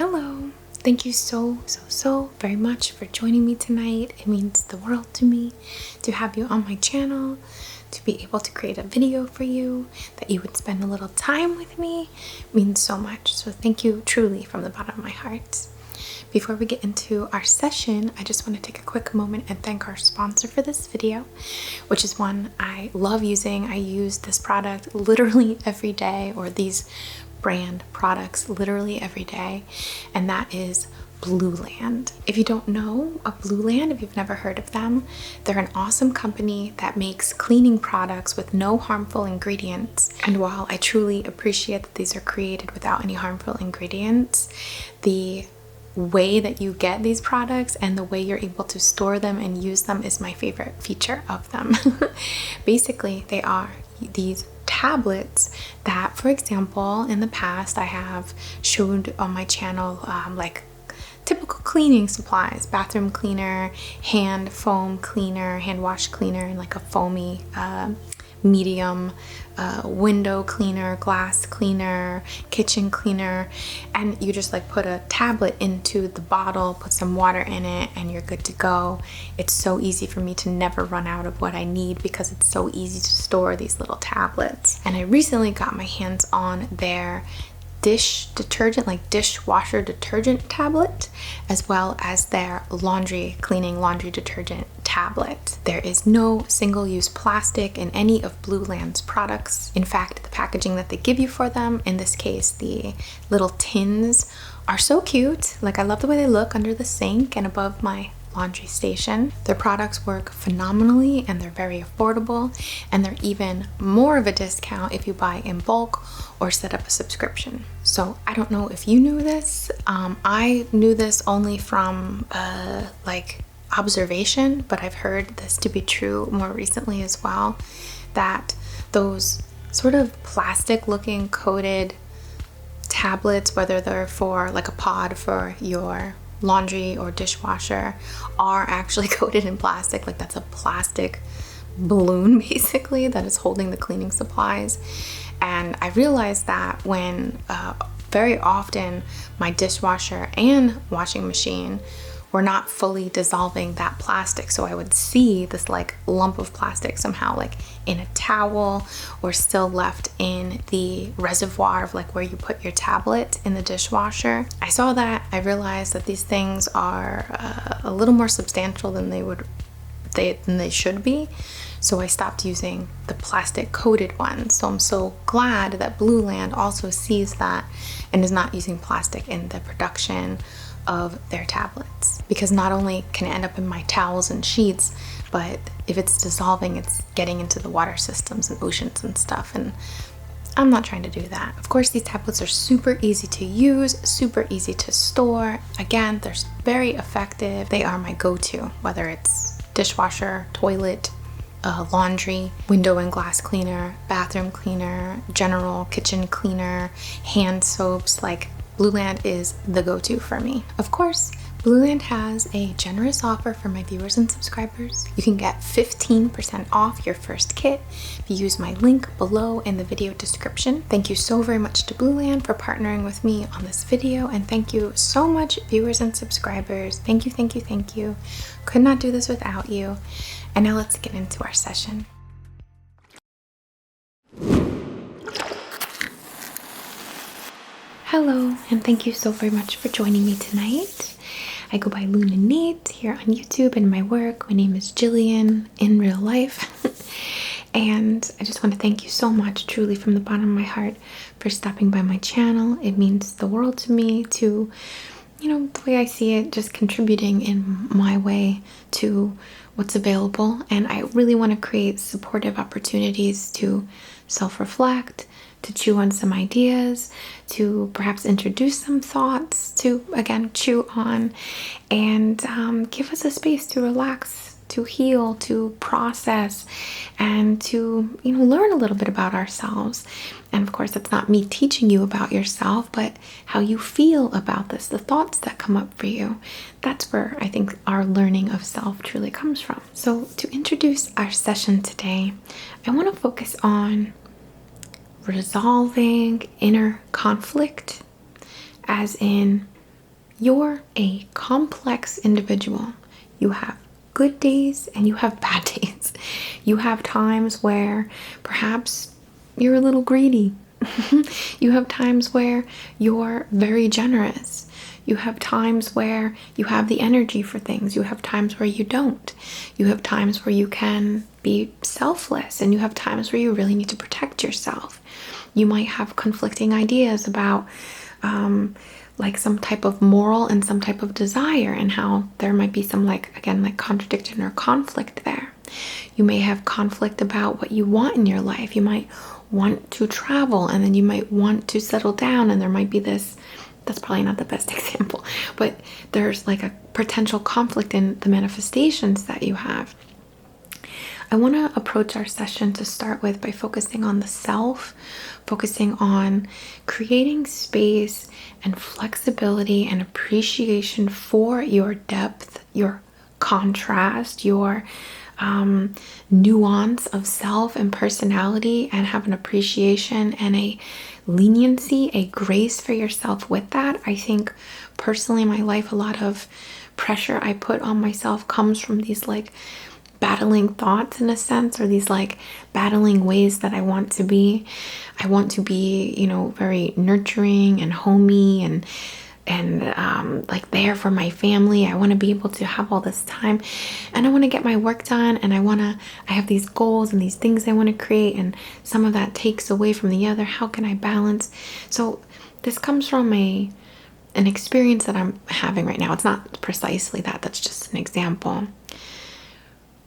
Hello. Thank you so very much for joining me tonight. It means the world to me to have you on my channel, to be able to create a video for you, that you would spend a little time with me. It means so much. So thank you truly from the bottom of my heart. Before we get into our session, I just want to take a quick moment and thank our sponsor for this video, which is one I love using. I use this product literally every day, or these brand products literally every day, and that is Blueland. If you don't know of Blueland, if you've never heard of them, they're an awesome company that makes cleaning products with no harmful ingredients. And while I truly appreciate that these are created without any harmful ingredients, the way that you get these products and the way you're able to store them and use them is my favorite feature of them. Basically, they are these tablets that, for example, in the past I have showed on my channel like typical cleaning supplies: bathroom cleaner, hand foam cleaner, hand wash cleaner, and like a foamy medium window cleaner, glass cleaner, kitchen cleaner. And you just like put a tablet into the bottle, put some water in it, and you're good to go. It's so easy for me to never run out of what I need because it's so easy to store these little tablets. And I recently got my hands on their dish detergent, like dishwasher detergent tablet, as well as their laundry detergent tablet. There is no single-use plastic in any of Blueland's products. In fact, the packaging that they give you for them, in this case the little tins, are so cute. Like, I love the way they look under the sink and above my laundry station. Their products work phenomenally, and they're very affordable, and they're even more of a discount if you buy in bulk or set up a subscription. So I don't know if you knew this. I knew this only from like observation, but I've heard this to be true more recently as well, that those sort of plastic looking coated tablets, whether they're for like a pod for your laundry or dishwasher, are actually coated in plastic. Like, that's a plastic balloon basically that is holding the cleaning supplies. And I realized that when very often my dishwasher and washing machine were not fully dissolving that plastic. So I would see this like lump of plastic somehow like in a towel, or still left in the reservoir of like where you put your tablet in the dishwasher. I saw that. I realized that these things are a little more substantial than they should be. So I stopped using the plastic coated ones. So I'm so glad that Blueland also sees that and is not using plastic in the production of their tablets, because not only can it end up in my towels and sheets, but if it's dissolving, it's getting into the water systems and oceans and stuff, and I'm not trying to do that. Of course, these tablets are super easy to use, super easy to store. Again, they're very effective. They are my go-to, whether it's dishwasher, toilet, laundry, window and glass cleaner, bathroom cleaner, general kitchen cleaner, hand soaps. Like, Blueland is the go-to for me. Of course, Blueland has a generous offer for my viewers and subscribers. You can get 15% off your first kit if you use my link below in the video description. Thank you so very much to Blueland for partnering with me on this video, and thank you so much, viewers and subscribers. Thank you, thank you, thank you. Could not do this without you. And now let's get into our session. Hello, and thank you so very much for joining me tonight. I go by Lune INNATE here on YouTube and my work. My name is Jillian in real life. And I just want to thank you so much, truly from the bottom of my heart, for stopping by my channel. It means the world to me, to, you know, the way I see it, just contributing in my way to what's available. And I really want to create supportive opportunities to self-reflect, to chew on some ideas, to perhaps introduce some thoughts to, again, chew on, and give us a space to relax, to heal, to process, and to, you know, learn a little bit about ourselves. And of course, it's not me teaching you about yourself, but how you feel about this, the thoughts that come up for you. That's where I think our learning of self truly comes from. So to introduce our session today, I want to focus on resolving inner conflict, as in You're a complex individual. You have good days and you have bad days. You have times where perhaps you're a little greedy. You have times where you're very generous. You have times where you have the energy for things. You have times where you don't. You have times where you can be selfless, and you have times where you really need to protect yourself. You might have conflicting ideas about like some type of moral and some type of desire, and how there might be some, like, again, like contradiction or conflict there. You may have conflict about what you want in your life. You might want to travel, and then you might want to settle down, and there might be this, that's probably not the best example, but there's like a potential conflict in the manifestations that you have. I want to approach our session to start with by focusing on the self, focusing on creating space and flexibility and appreciation for your depth, your contrast, your nuance of self and personality, and have an appreciation and a leniency, a grace for yourself with that. I think personally in my life, a lot of pressure I put on myself comes from these like battling thoughts, in a sense, or these like battling ways that I want to be. I want to be, you know, very nurturing and homey and like there for my family. I want to be able to have all this time, and I want to get my work done, and I have these goals and these things I want to create, and some of that takes away from the other. How can I balance? So this comes from an experience that I'm having right now. It's not precisely that, that's just an example.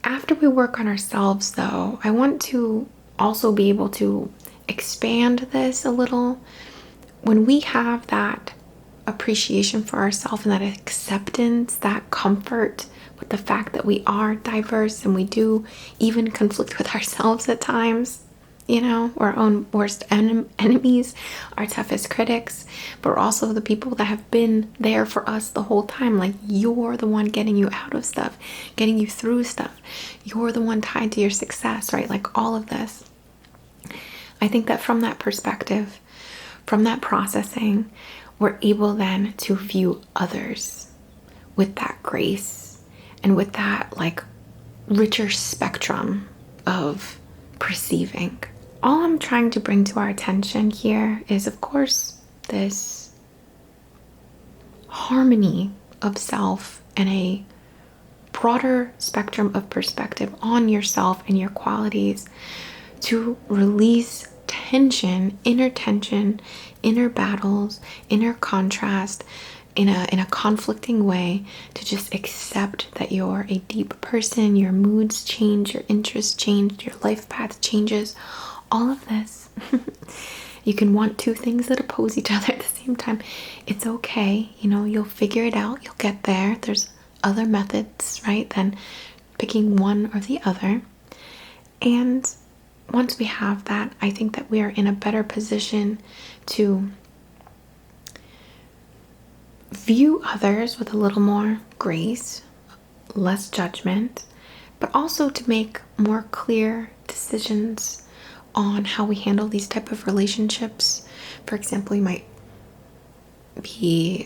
After we work on ourselves, though, I want to also be able to expand this a little. When we have that appreciation for ourselves and that acceptance, that comfort with the fact that we are diverse and we do even conflict with ourselves at times, you know, our own worst enemies, our toughest critics, but also the people that have been there for us the whole time. Like, you're the one getting you out of stuff, getting you through stuff. You're the one tied to your success, right? Like all of this. I think that from that perspective, from that processing, we're able then to view others with that grace and with that like richer spectrum of perceiving. All I'm trying to bring to our attention here is, of course, this harmony of self and a broader spectrum of perspective on yourself and your qualities, to release tension, inner battles, inner contrast, in a conflicting way, to just accept that you're a deep person, your moods change, your interests change, your life path changes, all of this. You can want two things that oppose each other at the same time. It's okay, you know, you'll figure it out, you'll get there. There's other methods, right, than picking one or the other. And once we have that, I think that we are in a better position to view others with a little more grace, less judgment, but also to make more clear decisions on how we handle these type of relationships. For example, you might be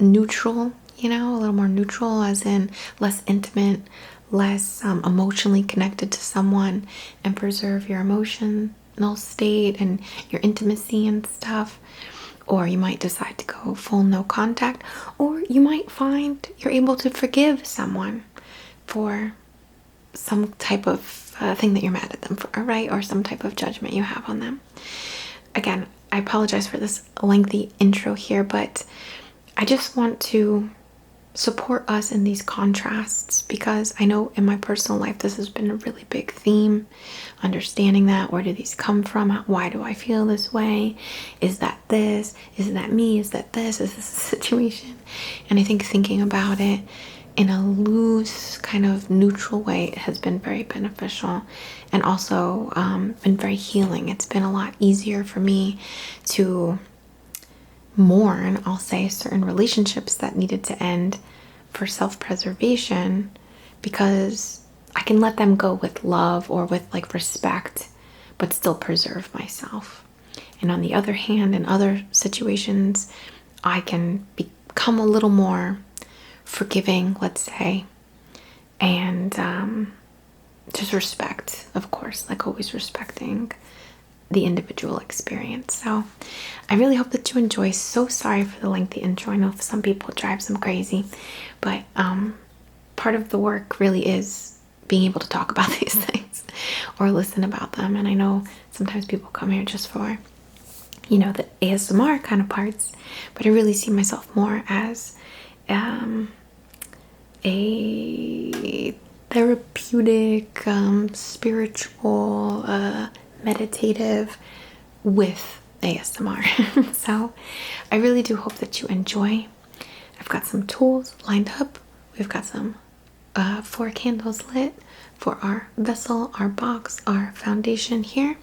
neutral, you know, a little more neutral, as in less intimate, less emotionally connected to someone, and preserve your emotional state and your intimacy and stuff. Or you might decide to go full no contact, or you might find you're able to forgive someone for some type of thing that you're mad at them for, right? Or some type of judgment you have on them. Again, I apologize for this lengthy intro here, but I just want to support us in these contrasts, because I know in my personal life this has been a really big theme. Understanding that, where do these come from? Why do I feel this way? Is that this? Is that me? Is that this? Is this a situation? And I think thinking about it in a loose, kind of neutral way has been very beneficial, and also been very healing. It's been a lot easier for me to mourn, I'll say, certain relationships that needed to end for self-preservation, because I can let them go with love or with like respect, but still preserve myself. And on the other hand, in other situations, I can become become a little more forgiving, let's say, and just respect, of course, like always respecting the individual experience. So I really hope that you enjoy. So sorry for the lengthy intro. I know some people it drives them crazy, but part of the work really is being able to talk about these things or listen about them. And I know sometimes people come here just for, you know, the ASMR kind of parts, but I really see myself more as a therapeutic, spiritual, meditative with ASMR. So I really do hope that you enjoy. I've got some tools lined up. We've got some 4 candles lit for our vessel, our box, our foundation here.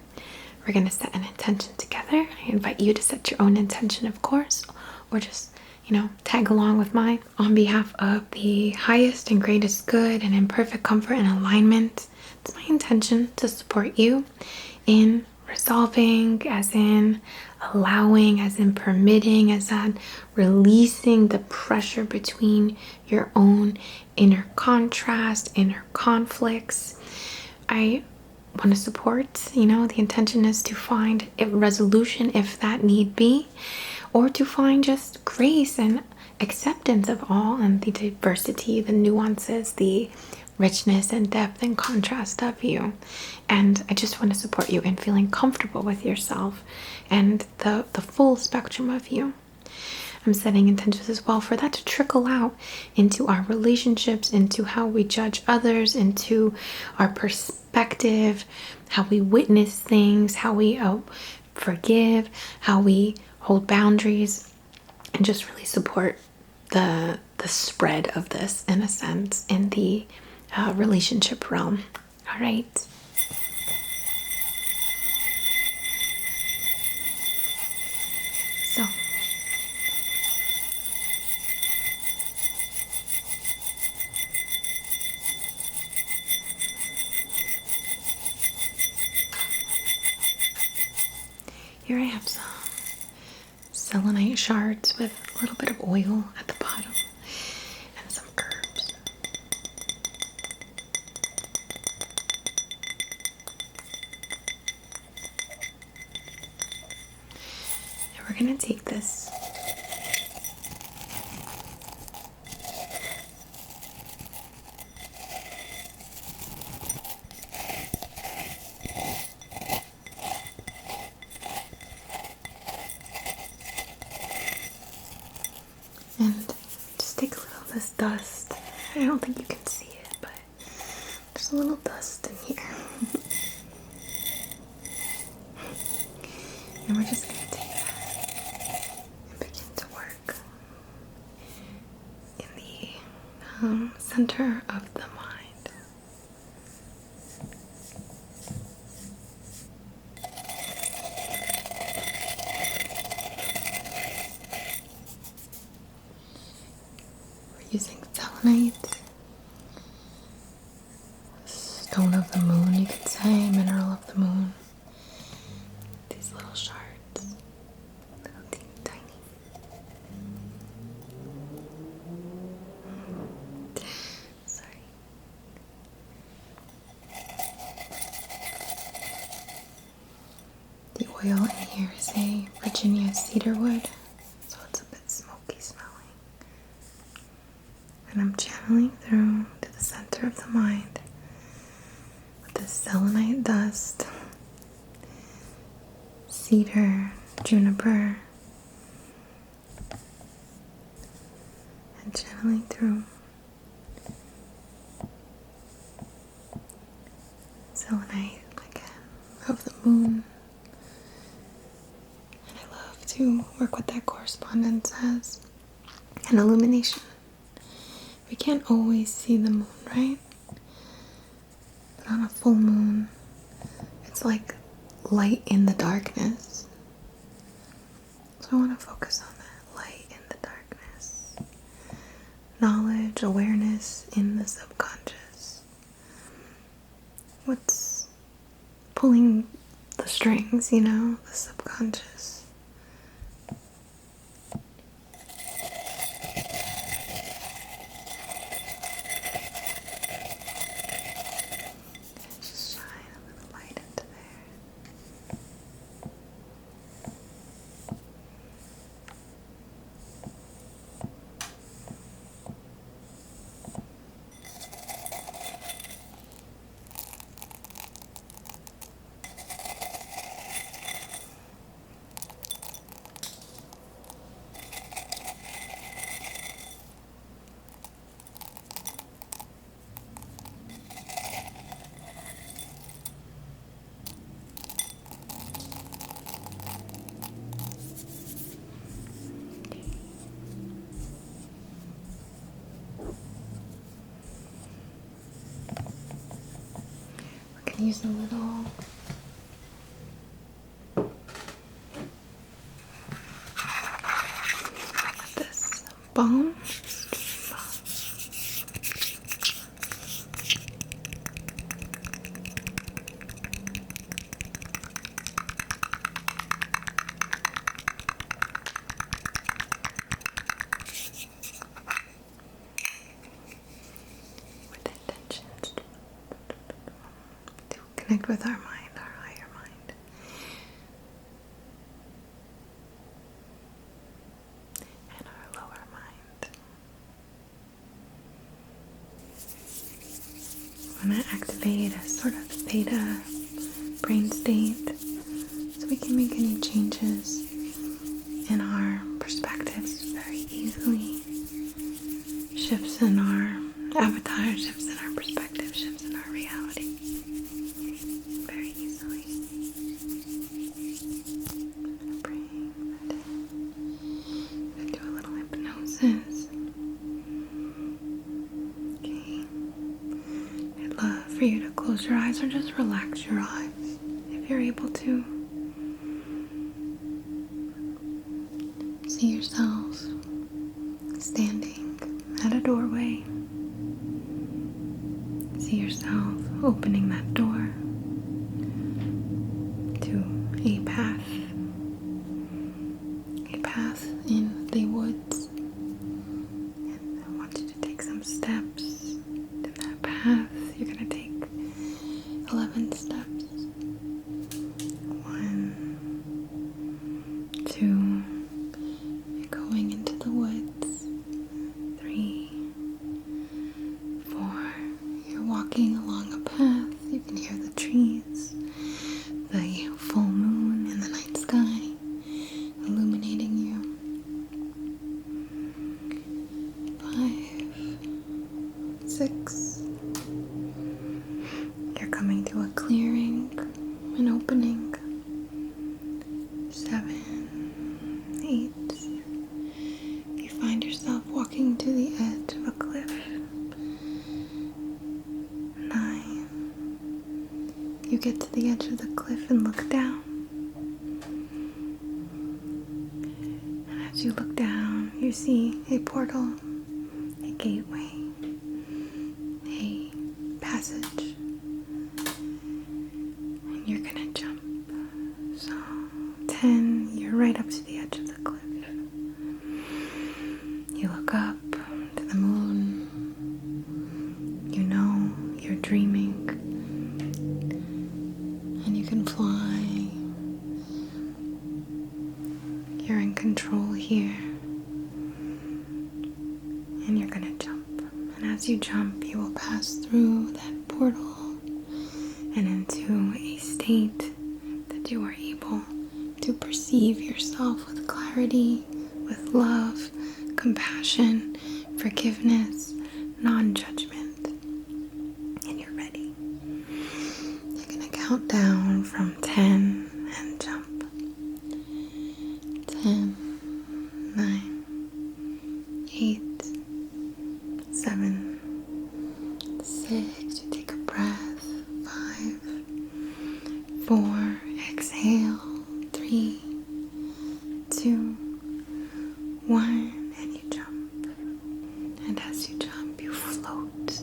We're going to set an intention together. I invite you to set your own intention, of course, or just, you know, tag along with mine. On behalf of the highest and greatest good and in perfect comfort and alignment, it's my intention to support you in resolving, as in allowing, as in permitting, as in releasing the pressure between your own inner contrast, inner conflicts. I want to support, you know, the intention is to find a resolution if that need be, or to find just grace and acceptance of all and the diversity, the nuances, the richness and depth and contrast of you. And I just want to support you in feeling comfortable with yourself and the full spectrum of you. I'm setting intentions as well for that to trickle out into our relationships, into how we judge others, into our perspective, how we witness things, how we forgive, how we hold boundaries, and just really support the spread of this, in a sense, in the relationship realm. All right. So here I have some selenite shards with a little bit of oil at the bottom and some herbs. And we're going to take this and just take a little of this dust. I don't think you can see it, but there's a little dust in here. And we're just going to take that and begin to work in the center of the mind. Using selenite, stone of the moon, you could say, mineral of the moon. These little shards, little teeny tiny. Sorry. The oil in here is a Virginia cedar wood, so it's a bit smoky smelling. And I'm channeling through to the center of the mind with this selenite dust, cedar, juniper, and channeling through selenite again of the moon. And I love to work with that correspondence as an illumination. We can't always see the moon, right? But on a full moon, it's like light in the darkness. So I want to focus on that light in the darkness. Knowledge, awareness in the subconscious. What's pulling the strings, you know, the subconscious. use a little this balm. With intentions to connect with our mind, our higher mind. And our lower mind. We want to activate a sort of theta brain state so we can make any changes in our perspectives very easily. Shifts in our avatar, shifts in our perspective, shifts in our reality very easily. Bring that in. Do a little hypnosis. Okay. I'd love for you to close your eyes or just relax your eyes if you're able to. See yourself standing at a doorway. See yourself opening that door to a path in the woods. And I want you to take some steps to that path. You're going to take 11 steps. 1, 2, you're going into the woods. 3, 4, you're walking along a path. You can hear the trees, the full moon in the night sky illuminating you. 5, 6, you're coming to a clearing, an opening. 7, 8, you find yourself walking to the edge of a cliff. 9, you get to the edge of the cliff and look down. And as you look down, you see a portal, a gateway, a passage. And you're gonna jump. So 10, you're right up to the edge of the cliff. You look up to the moon. You know you're dreaming. And you can fly. You're in control here. And you're gonna jump. And as you jump, you will pass through that portal and into a state that you are able to perceive yourself with clarity, with love, compassion, forgiveness, non-judgment. And you're ready. You're going to count down from 10 and jump. 10, 9, 8, 7, 6. You take a breath. 5, 4, exhale. 3, 2, 1, and you jump. And as you jump, you float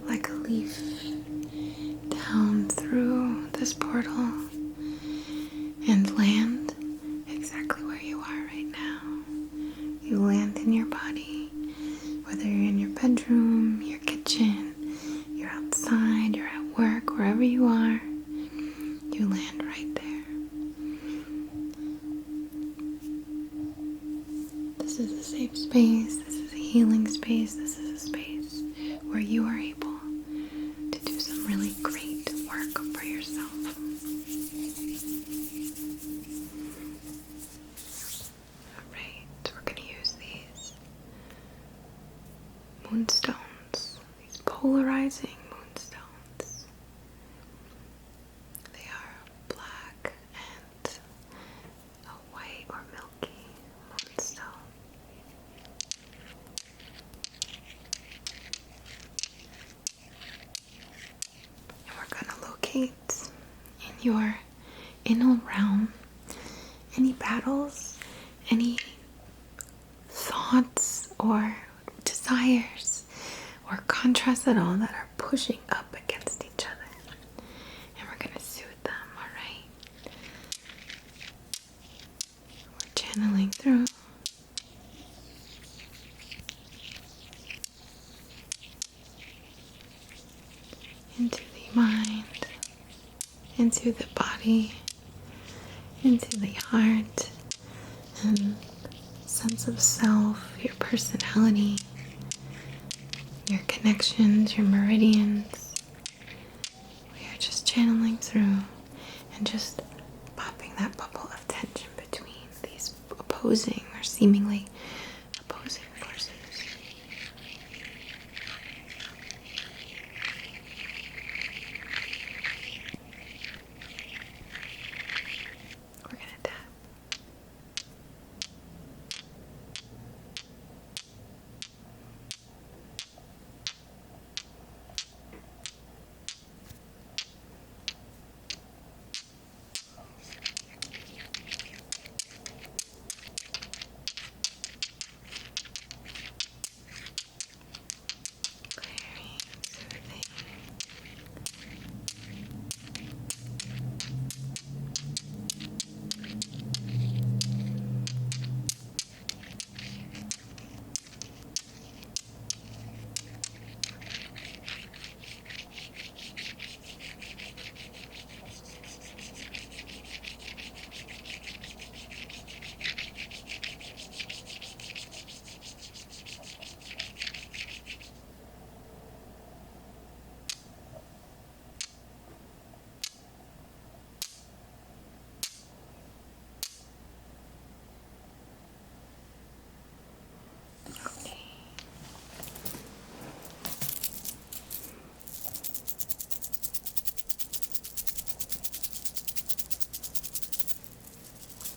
like a leaf down through this portal and land exactly where you are right now. You land in your body, whether you're in your bedroom, your kitchen, you're outside, you're at work, wherever you are, you land right there. This is a safe space, this is a healing space, this is a space where you are able to do some really great work for yourself. Alright, we're going to use these moonstones, these polarizing moonstones. They are black and a white or milky moonstone. And we're going to locate your inner realm any battles, any thoughts or desires or contrasts at all that are pushing up against each other. And we're going to soothe them, alright? We're channeling through. Into the mind, into the body, into the heart, and sense of self, your personality, your connections, your meridians. We are just channeling through and just popping that bubble of tension between these opposing or seemingly opposing forces. We're gonna tap.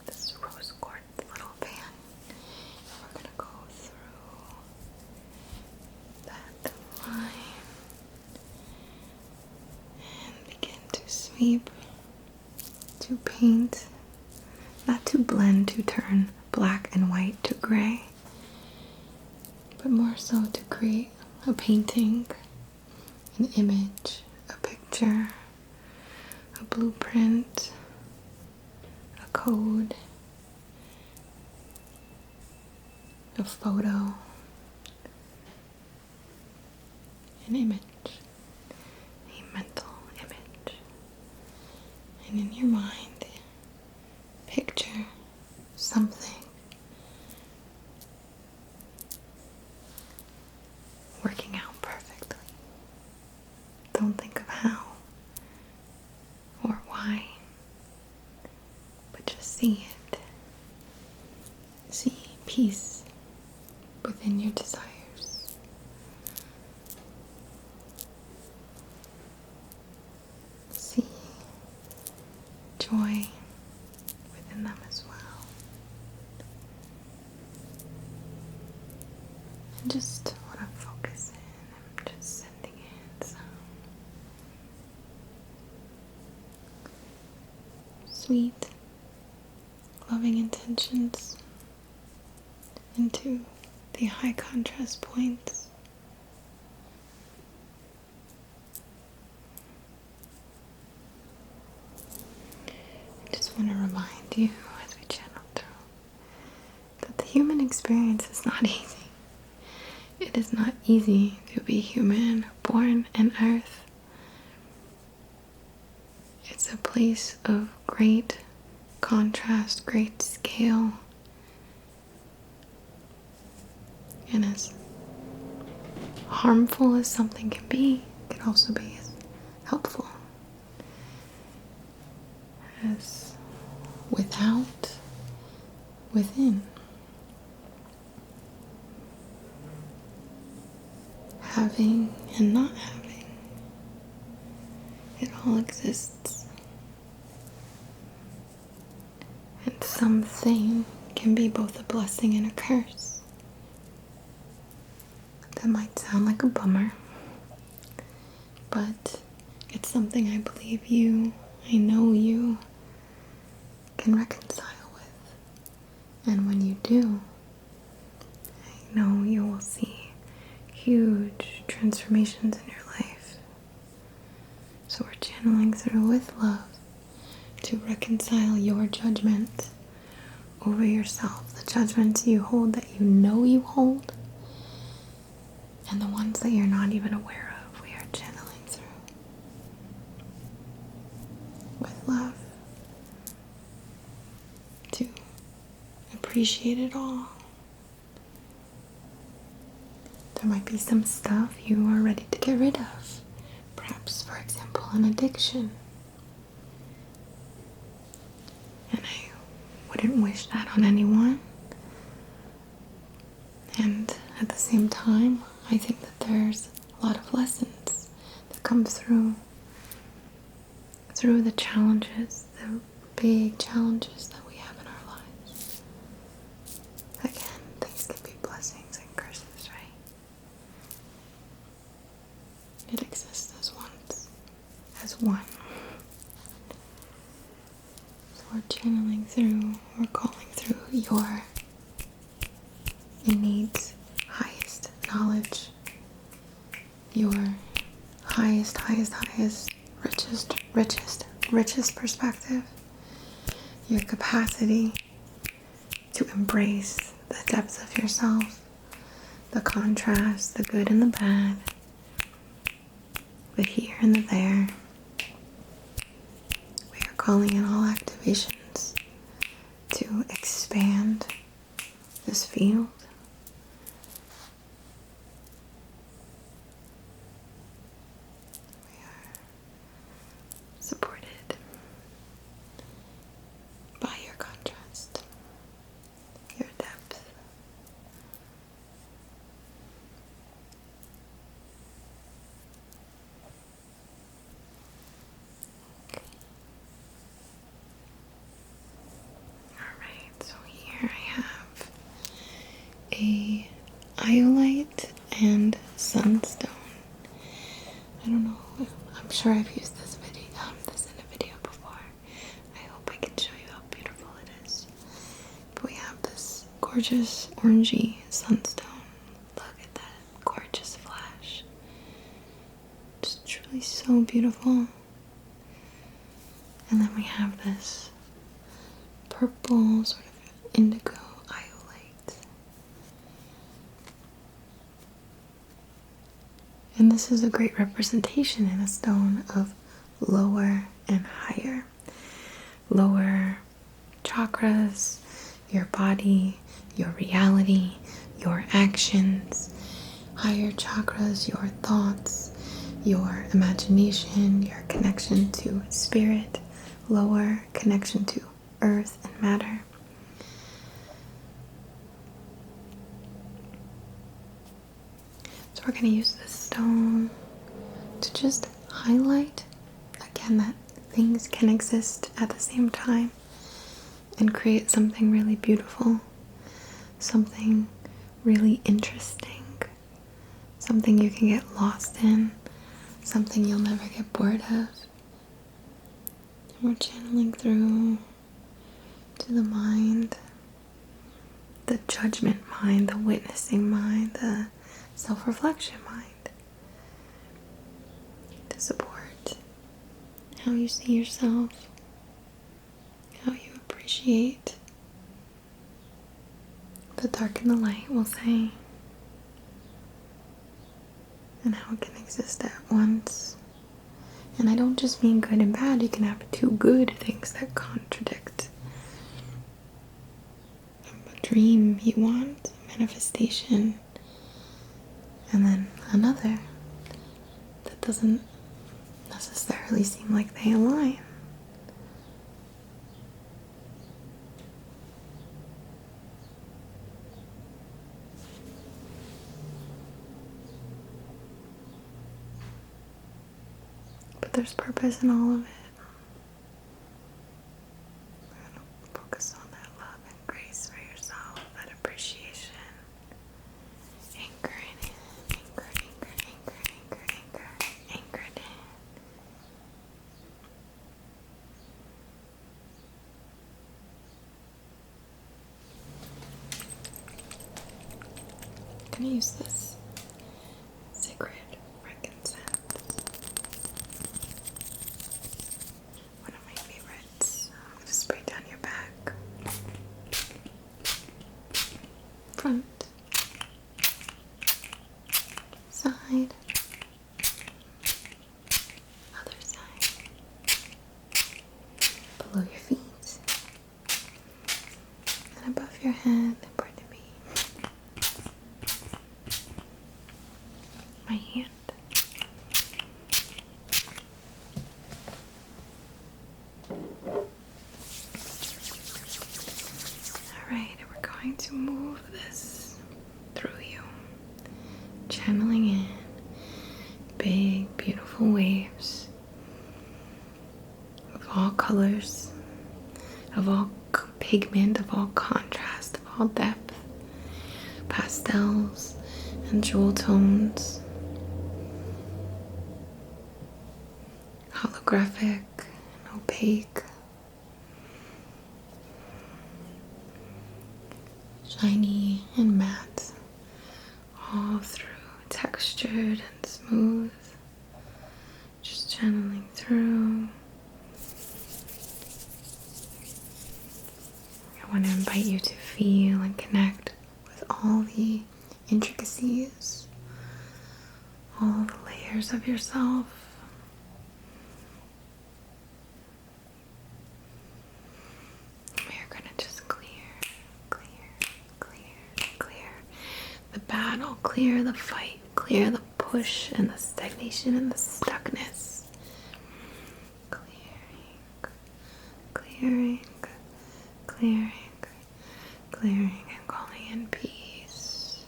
This rose quartz little fan. We're gonna go through that line and begin to sweep, to paint, not to blend, to turn black and white to gray, but more so to create a painting, an image, a picture, a blueprint, a code, a photo, an image, a mental image. And in your mind, picture something working out perfectly. Don't think of how or why, but just see it. See peace within your desires. See joy within them as well. And just want to focus in. I'm just sending in some sweet, loving intentions into the high contrast points. I just want to remind you as we channel through that the human experience is not easy. It is not easy to be human, born on earth. It's a place of great contrast, great scale, and as harmful as something can be, it can also be as helpful. As without, within. Having and not having. It all exists. And something can be both a blessing and a curse. That might sound like a bummer, but it's something I believe you I know you can reconcile with. And when you do, I know you will see huge transformations in your life. So we're channeling through with love to reconcile your judgment over yourself, the judgments you hold that you know you hold, and the ones that you're not even aware of. We are channeling through with love to appreciate it all. There might be some stuff you are ready to get rid of. Perhaps, for example, an addiction. And I wouldn't wish that on anyone. And at the same time, I think that there's a lot of lessons that come through the challenges, the big challenges that we have in our lives. Again, things can be blessings and curses, right? It exists as one. So we're channeling through, we're calling through your innate highest knowledge, your highest, richest perspective, your capacity to embrace the depths of yourself, the contrast, the good and the bad, the here and the there. We are calling in all activations to expand this field. We are supported by your contrast, your depth. Okay. Alright, so here I have a iolite and sunstone. I don't know, I'm sure I've used this in a video before. I hope I can show you how beautiful it is. But we have this gorgeous orangey sunstone. Look at that gorgeous flash. Just truly so beautiful. And then we have this purple, sort of indigo iolite. And this is a great representation in a stone of lower and higher. Lower chakras, your body, your reality, your actions. Higher chakras, your thoughts, your imagination, your connection to spirit. Lower, connection to earth and matter. So we're going to use this stone to just highlight, again, that things can exist at the same time and create something really beautiful, something really interesting, something you can get lost in, something you'll never get bored of. And we're channeling through to the mind, the judgment mind, the witnessing mind, the self-reflection mind, to support how you see yourself, how you appreciate the dark and the light, we'll say, and how it can exist at once. And I don't just mean good and bad. You can have two good things that contradict. A dream you want, a manifestation, and then another that doesn't necessarily seem like they align. But there's purpose in all of it. We're going to focus on that love and grace for yourself, that appreciation. Anchor in it. Anchor it in. gonna use this sacred frankincense. One of my favorites. I'm gonna spray down your back, front, side, other side, below your feet, and above your head. Pardon me. My hand. Alright, and we're going to move this through you, channeling in big, beautiful waves of all colors, of all pigment, of all contrast, of all depth, pastels and jewel tones, holographic and opaque, shiny and matte, all through, textured and smooth, just channeling through. I want to invite you to feel and connect with all the intricacies, all the layers of yourself. We are going to just clear the battle, clear the fight, clear the push and the stagnation and the stuckness. Clearing and calling in peace,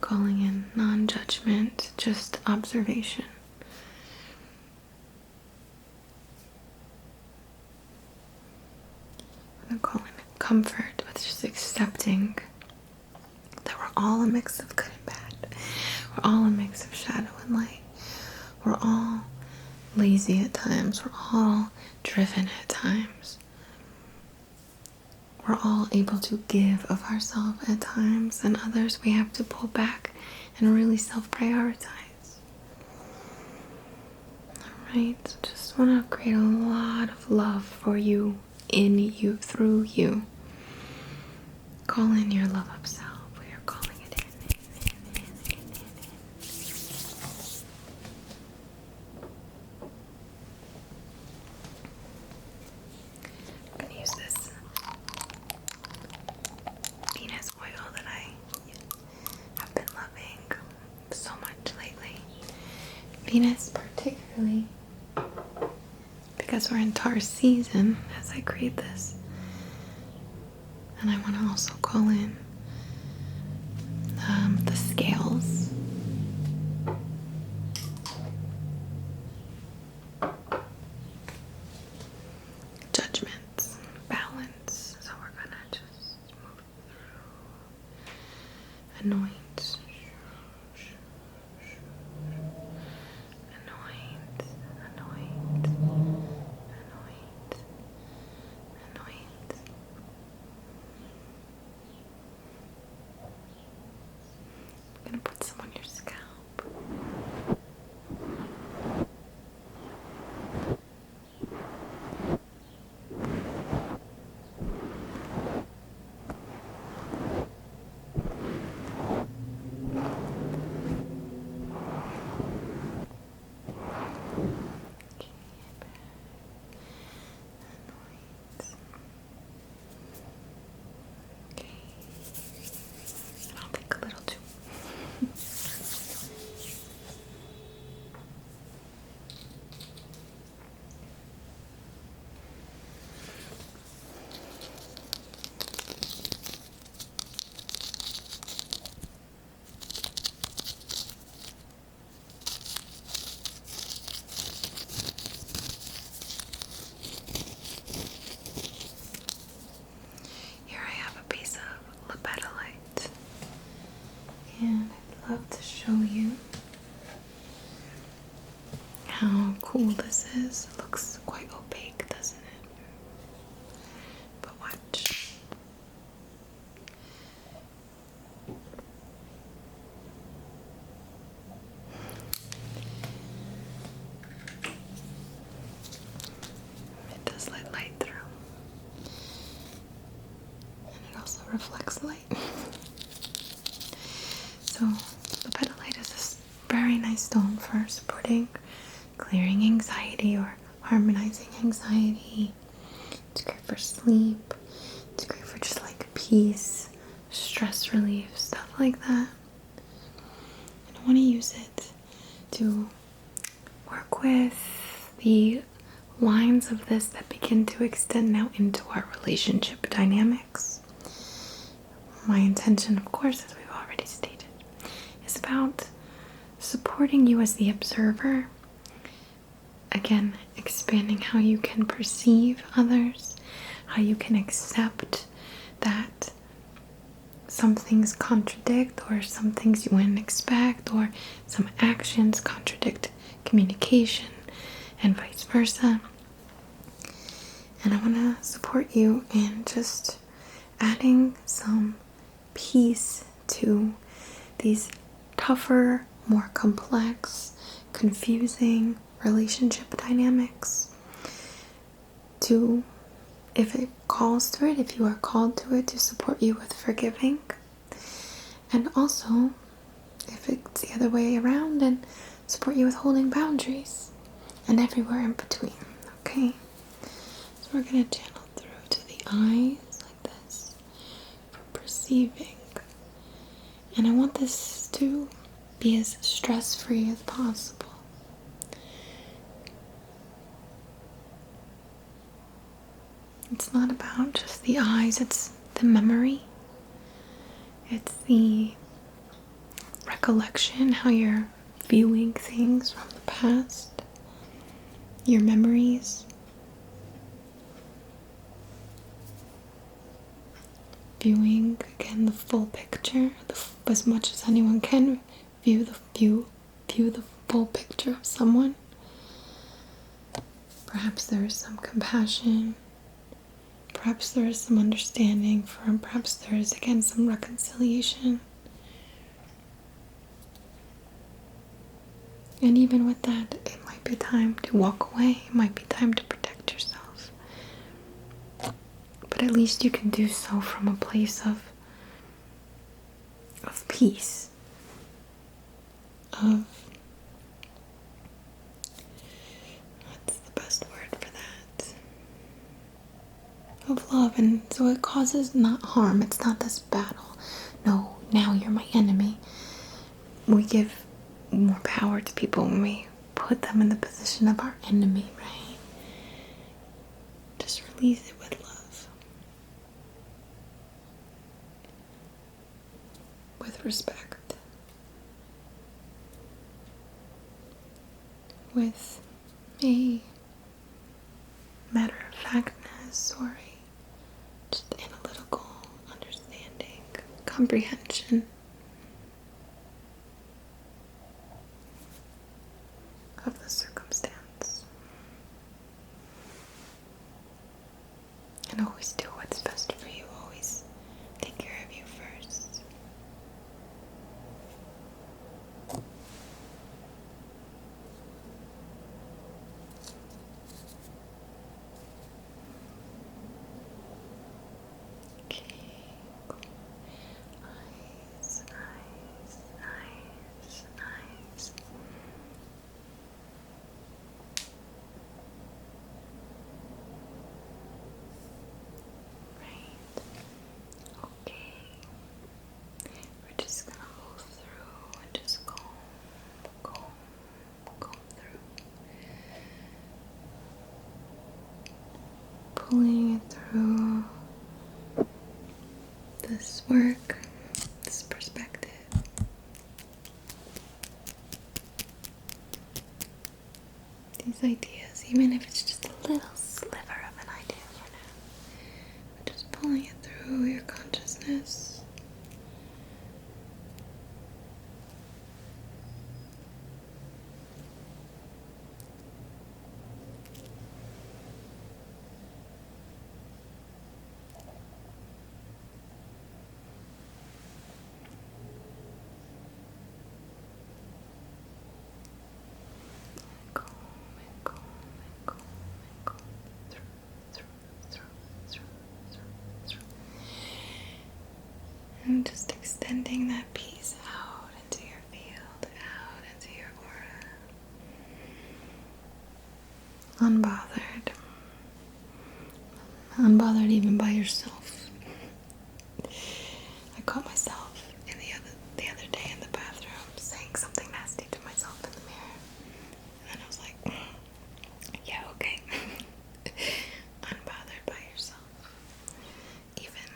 calling in non-judgment, just observation. I'm calling it comfort with just accepting that we're all a mix of good and bad. We're all a mix of shadow and light. We're all lazy at times. We're all driven at times. We're all able to give of ourselves at times, and others we have to pull back and really self-prioritize. Alright, so just want to create a lot of love for you, in you, through you. Call in your love of self. We are calling it in. I'm going to use this Venus oil that I have been loving so much lately. Venus particularly because we're in Taurus season as I create this. And I want to also call in the scales. Judgments, balance. So we're going to just move through. Anoint. I'm going to put some on your scalp. And I'd love to show you how cool this is. It looks quite opaque, doesn't it? But watch. So the petalite is this very nice stone for supporting, clearing anxiety or harmonizing anxiety. It's great for sleep. It's great for just like peace, stress relief, stuff like that. And I want to use it to work with the lines of this that begin to extend now into our relationship dynamics. My intention, of course, as we've already stated, is about supporting you as the observer. Again, expanding how you can perceive others, how you can accept that some things contradict, or some things you wouldn't expect, or some actions contradict communication, and vice versa. And I want to support you in just adding some peace to these tougher, more complex, confusing relationship dynamics. To, if it calls to it, if you are called to it, to support you with forgiving. And also, if it's the other way around, and support you with holding boundaries. And everywhere in between, okay? So we're going to channel through to the eyes like this for perceiving. And I want this to be as stress-free as possible. It's not about just the eyes, it's the memory. It's the recollection, how you're viewing things from the past. Your memories. Viewing, again, the full picture, as much as anyone can view the full picture of someone. Perhaps there is some compassion, perhaps there is some understanding, perhaps there is, again, some reconciliation. And even with that, it might be time to walk away, it might be time to protect yourself. But at least you can do so from a place of peace, of, what's the best word for that? Of love. And so it causes not harm. It's not this battle. No, now you're my enemy. We give more power to people when we put them in the position of our enemy, right? Just release it with love. With respect. With a matter-of-factness or a just analytical understanding, comprehension of the circumstance. And always do what's best for you. Always take care of you first. Okay. Eyes, eyes, eyes, eyes. Right. Okay. We're just gonna move through and just comb through. Pulling it through this work, this perspective. These ideas, even if it's just a little sliver of an idea for now. But just pulling it through your consciousness. Comb and comb and comb and comb. unbothered. Unbothered even by yourself. I caught myself the other day in the bathroom saying something nasty to myself in the mirror. And I was like, yeah, okay. Unbothered by yourself. Even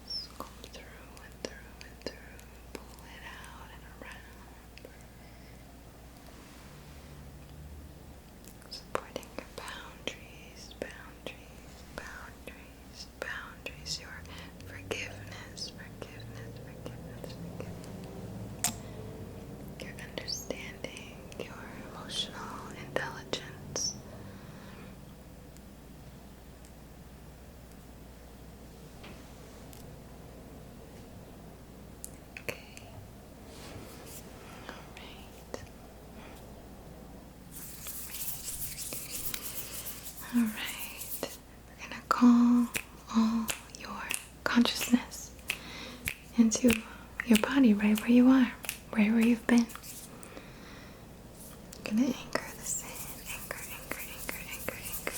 scroll through and through and through, pull it out and around. Supporting your boundaries, boundaries, boundaries, boundaries, your forgiveness, forgiveness, forgiveness, forgiveness. Your understanding, your emotional intelligence. Okay. Alright. We're gonna call all your consciousness into your body right where you are, right where you've been. Gonna anchor this in, anchor, anchor, anchor, anchor, anchor,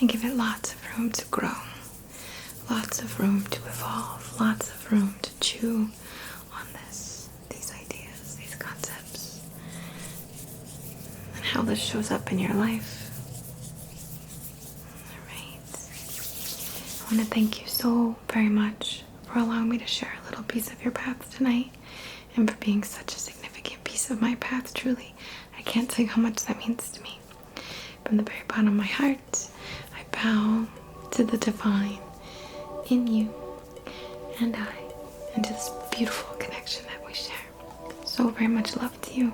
and give it lots of room to grow, lots of room to evolve, lots of room to chew on these ideas, these concepts, and how this shows up in your life. Alright. I want to thank you so very much for allowing me to share a little piece of your path tonight, and for being such a significant piece of my path. Truly, I can't say how much that means to me. From the very bottom of my heart, I bow to the divine in you and I, and to this beautiful connection that we share. So very much love to you.